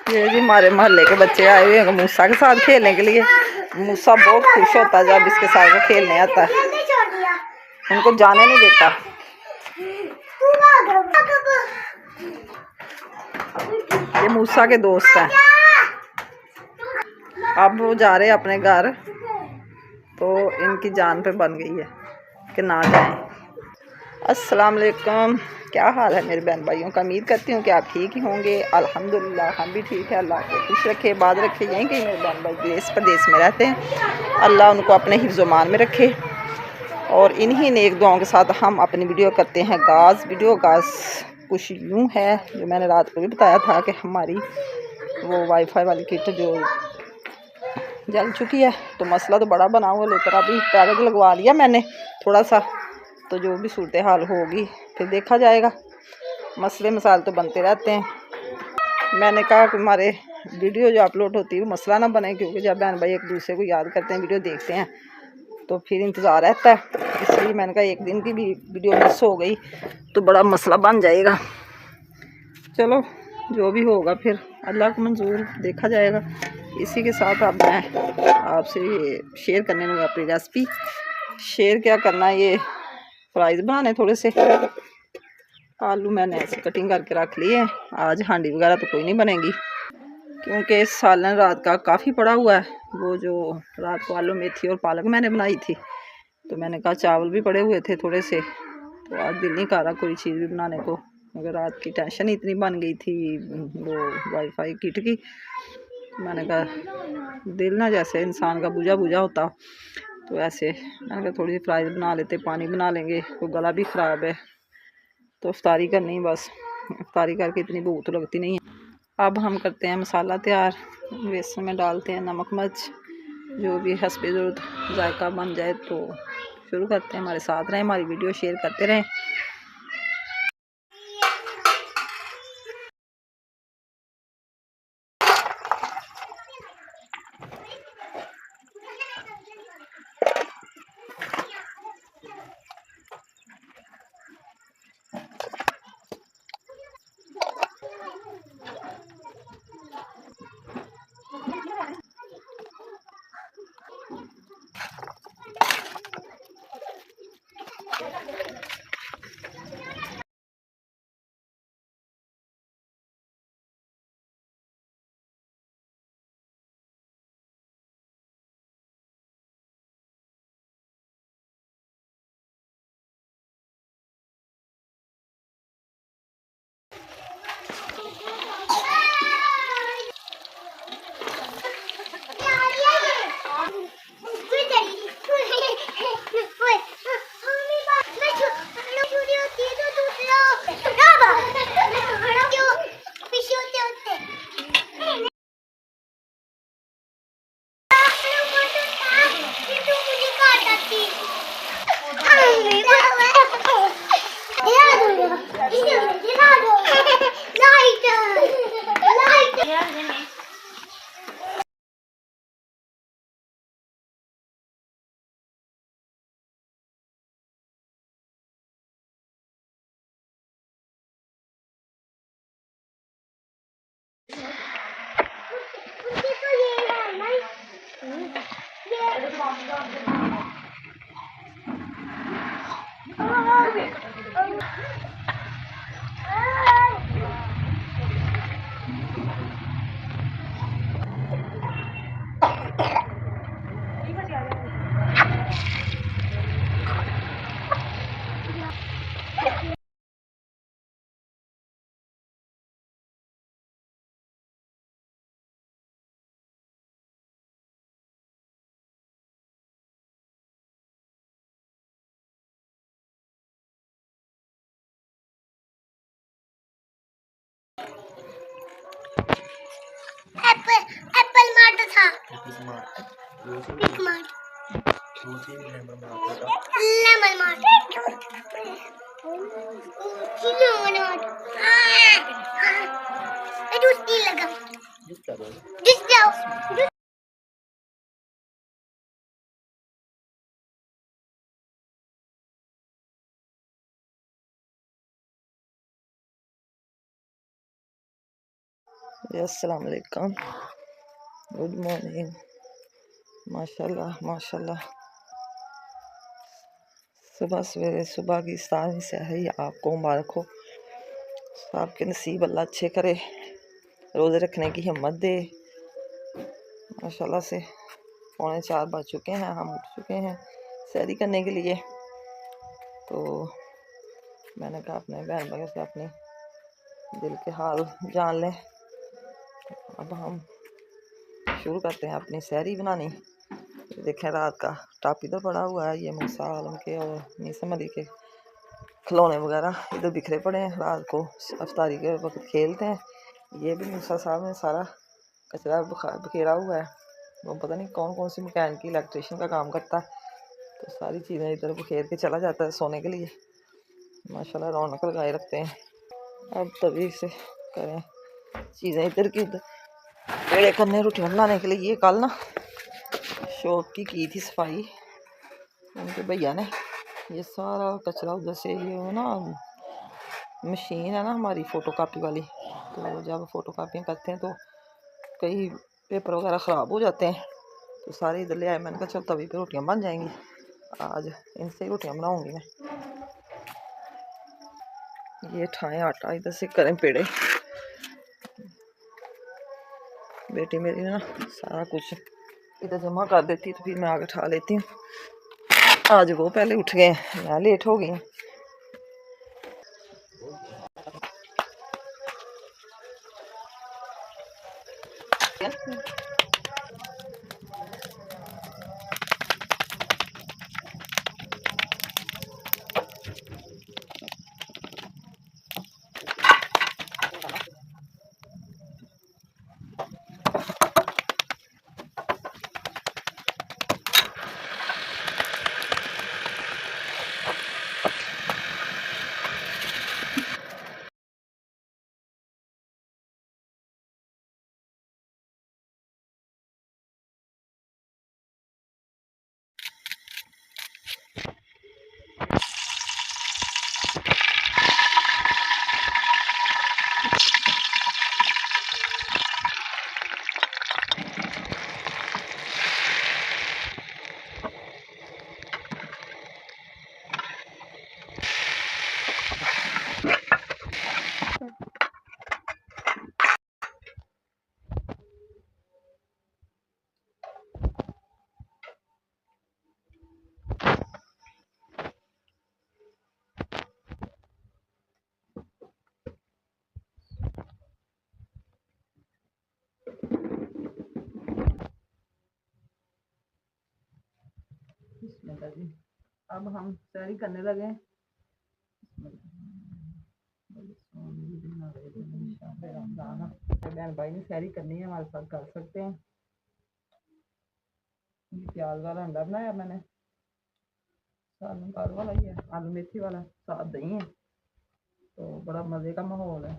ये जी हमारे मोहल्ले के बच्चे आए हुए हैं मूसा के साथ खेलने के लिए। मूसा बहुत खुश होता है जब इसके साथ वो खेलने आता है, उनको जाने नहीं देता। ये मूसा के दोस्त हैं। अब वो जा रहे हैं अपने घर, तो इनकी जान पे बन गई है कि ना जाएं। अस्सलाम वालेकुम, क्या हाल है मेरे बहन भाइयों का। उम्मीद करती हूँ कि आप ठीक ही होंगे। अल्हम्दुलिल्लाह हम भी ठीक है। अल्लाह को खुश रखे, बात रखे। यहीं कहीं मेरे बहन भाई देश प्रदेश में रहते हैं, अल्लाह उनको अपने हिफ्ज़-ओ-मान में रखे। और इन्हीं नेक दुआओं के साथ हम अपनी वीडियो करते हैं गाज़। वीडियो गाज़ कुछ यूँ है, जो मैंने रात को भी बताया था कि हमारी वो वाईफाई वाली किट जो जल चुकी है, तो मसला तो बड़ा बना हुआ, लेकर अभी पैकेज लगवा लिया मैंने थोड़ा सा। तो जो भी सूरत हाल होगी फिर देखा जाएगा। मसले मसाल तो बनते रहते हैं। मैंने कहा कि हमारे वीडियो जो अपलोड होती है वो मसला ना बने, क्योंकि जब बहन भाई एक दूसरे को याद करते हैं, वीडियो देखते हैं, तो फिर इंतज़ार रहता है। इसलिए मैंने कहा एक दिन की भी वीडियो मिस हो गई तो बड़ा मसला बन जाएगा। चलो जो भी होगा फिर अल्लाह को मंजूर, देखा जाएगा। इसी के साथ अब मैं आपसे शेयर करने लूँगा अपनी रेसिपी। शेयर क्या करना, ये फ्राइज़ बनाने थोड़े से। आलू मैंने ऐसे कटिंग करके रख लिए। आज हांडी वगैरह तो कोई नहीं बनेगी, क्योंकि सालन रात का काफ़ी पड़ा हुआ है। वो जो रात को आलू मेथी और पालक मैंने बनाई थी, तो मैंने कहा चावल भी पड़े हुए थे थोड़े से, तो आज दिल नहीं कर रहा कोई चीज़ भी बनाने को, मगर रात की टेंशन इतनी बन गई थी वो वाईफाई किट की। मैंने कहा दिल ना जैसे इंसान का बुझा बुझा होता, तो ऐसे मैंने कहा थोड़ी सी फ्राइज़ बना लेते, पानी बना लेंगे, तो गला भी ख़राब है। तो इफ्तारी करनी, बस इफ्तारी करके इतनी भूख तो लगती नहीं है। अब हम करते हैं मसाला तैयार। बेसन में डालते हैं नमक मिर्च, जो भी हस्बे ज़रूरत जायका बन जाए तो शुरू करते हैं। हमारे साथ रहें, हमारी वीडियो शेयर करते रहें। एप्पल मार्ट था, लेमन मार्ट, लगा जी अस्सलाम वालेकुम, गुड मॉर्निंग। माशाल्लाह माशाल्लाह, सुबह सवेरे सुबह की सारी सहरी आपको मुबारक हो। आपके नसीब अल्लाह अच्छे करे, रोज़े रखने की हिम्मत दे। माशाल्लाह से 3:45 बज चुके हैं, हम उठ चुके हैं सैरी करने के लिए। तो मैंने कहा अपने बहन भाइयों से अपने दिल के हाल जान लें। अब हम शुरू करते हैं अपनी सैरी बनानी। देखें रात का टाप इधर पड़ा हुआ है, ये मूसा आलम के और मीसम अली के खिलौने वगैरह इधर बिखरे पड़े हैं। रात को अफ्तारी के वक्त खेलते हैं। ये भी मूसा साहब ने सारा कचरा बिखेरा हुआ है। वो पता नहीं कौन कौन सी मैकेनिक इलेक्ट्रिशियन का काम करता है, तो सारी चीज़ें इधर बिखेर के चला जाता है सोने के लिए। माशाल्लाह रौनक लगाए रखते हैं। अब तभी से करें चीज़ें इधर की उधर पेड़े करने, रोटियाँ बनाने के लिए। ये कल ना शॉप की थी सफाई उनके भैया ने। ये सारा कचरा उधर से, ये ना मशीन है ना हमारी फ़ोटो कापी वाली, तो जब फ़ोटो कापियाँ करते हैं तो कई पेपर वगैरह ख़राब हो जाते हैं, तो सारे इधर ले आए। मैंने कहा चल तभी पे रोटियाँ बन जाएंगी, आज इनसे ही रोटियाँ बनाऊंगी मैं। ये ठाएँ आटा, इधर से करें पेड़े। बेटी मेरी ना सारा कुछ इधर जमा कर देती, तो फिर मैं आगे उठा लेती हूँ। आज वो पहले उठ गए, मैं लेट हो गई। अब हम सैरी करने लगे। बहन भाई ने सैरी करनी है, हमारे साथ कर सकते हैं। प्याज वाला अंडा बनाया मैंने, सालन वाला ही है, आलू मेथी वाला, साथ दही है, तो बड़ा मज़े का माहौल है।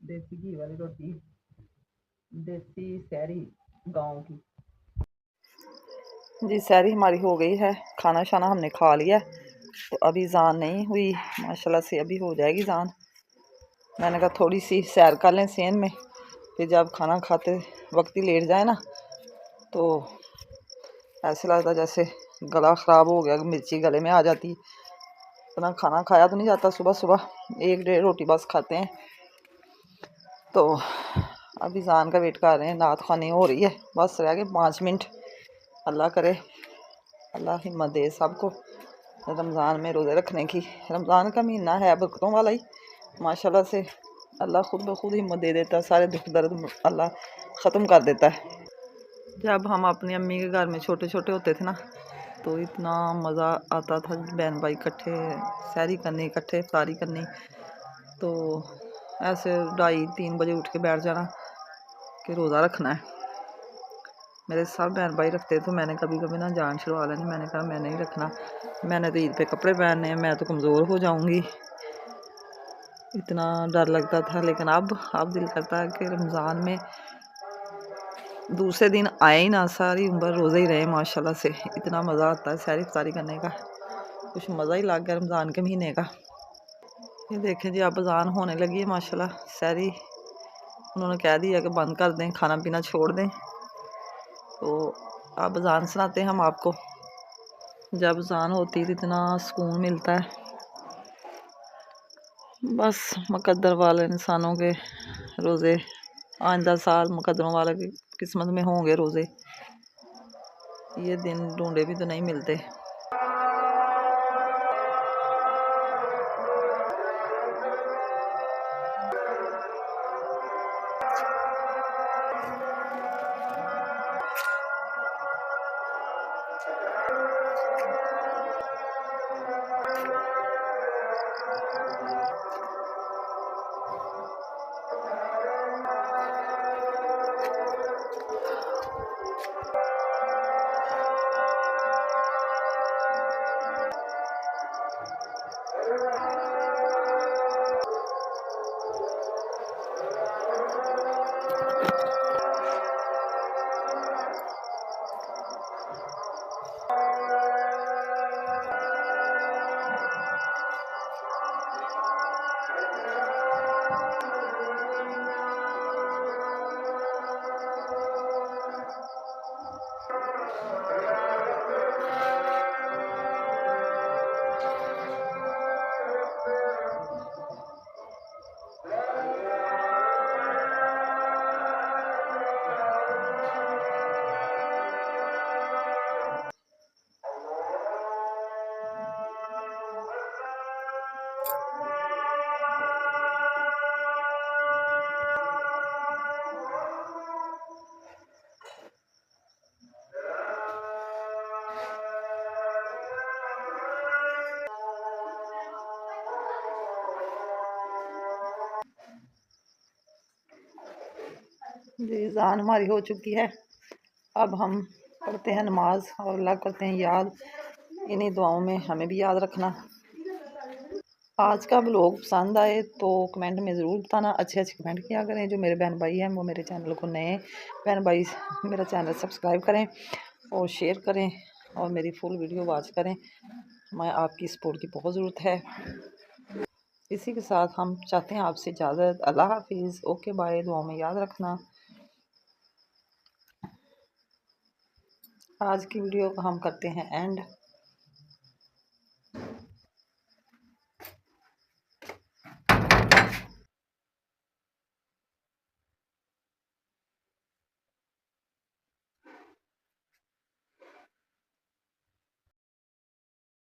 देसी घी वाली रोटी, देसी सैरी गाँव की। जी सैरी हमारी हो गई है, खाना शाना हमने खा लिया, तो अभी जान नहीं हुई। माशाल्लाह से अभी हो जाएगी जान। मैंने कहा थोड़ी सी सैर कर लें सेन में, फिर जब खाना खाते वक्त ही लेट जाए ना, तो ऐसे लगता जैसे गला ख़राब हो गया, मिर्ची गले में आ जाती। इतना खाना खाया तो नहीं जाता, सुबह सुबह 1-1.5 रोटी बस खाते हैं। तो अभी जान का वेट कर रहे हैं, नात खानी हो रही है, बस रह गए 5 मिनट। अल्लाह करे, अल्लाह हिम्मत दे सबको रमज़ान में रोज़े रखने की। रमज़ान का महीना है बरकतों वाला ही, माशाल्लाह से अल्लाह खुद ब खुद हिम्मत दे देता है, सारे दुख दर्द अल्लाह ख़त्म कर देता है। जब हम अपनी अम्मी के घर में छोटे छोटे होते थे ना, तो इतना मज़ा आता था, बहन भाई इकट्ठे सैरी करनी, इकट्ठे इफ्तारी करनी। तो ऐसे 2:30-3 बजे उठ के बैठ जाना कि रोज़ा रखना है। मेरे सब बहन भाई रखते, तो मैंने कभी कभी ना जान छुड़वा लेनी। मैंने कहा मैं नहीं रखना, मैंने तो ईद पे कपड़े पहनने हैं, मैं तो कमज़ोर हो जाऊंगी, इतना डर लगता था। लेकिन अब दिल करता है कि रमज़ान में दूसरे दिन आए ही ना, सारी उम्र रोज़े ही रहे। माशाल्लाह से इतना मज़ा आता है सैरी इफ्तारी करने का, कुछ मज़ा ही लग गया रमज़ान के महीने का। ये देखें जी, अब अज़ान होने लगी है। माशाल्लाह सैरी उन्होंने कह दिया कि बंद कर दें, खाना पीना छोड़ दें। तो अब अज़ान सुनाते हैं हम आपको। जब अज़ान होती है तो इतना सुकून मिलता है। बस मुकद्दर वाले इंसानों के रोज़े आइंदा साल मुकद्दरों वाले की किस्मत में होंगे रोज़े। ये दिन ढूंढे भी तो नहीं मिलते। जी अज़ान हमारी हो चुकी है। अब हम पढ़ते हैं नमाज और अल्लाह करते हैं याद। इन्हीं दुआओं में हमें भी याद रखना। आज का ब्लॉग पसंद आए तो कमेंट में ज़रूर बताना। अच्छे अच्छे कमेंट किया करें। जो मेरे बहन भाई हैं वो मेरे चैनल को नए बहन भाई मेरा चैनल सब्सक्राइब करें और शेयर करें और मेरी फुल वीडियो वॉच करें। मैं आपकी सपोर्ट की बहुत ज़रूरत है। इसी के साथ हम चाहते हैं आपसे इजाज़त। अल्लाह हाफिज़। Okay bye. दुआ में याद रखना। आज की वीडियो को हम करते हैं एंड।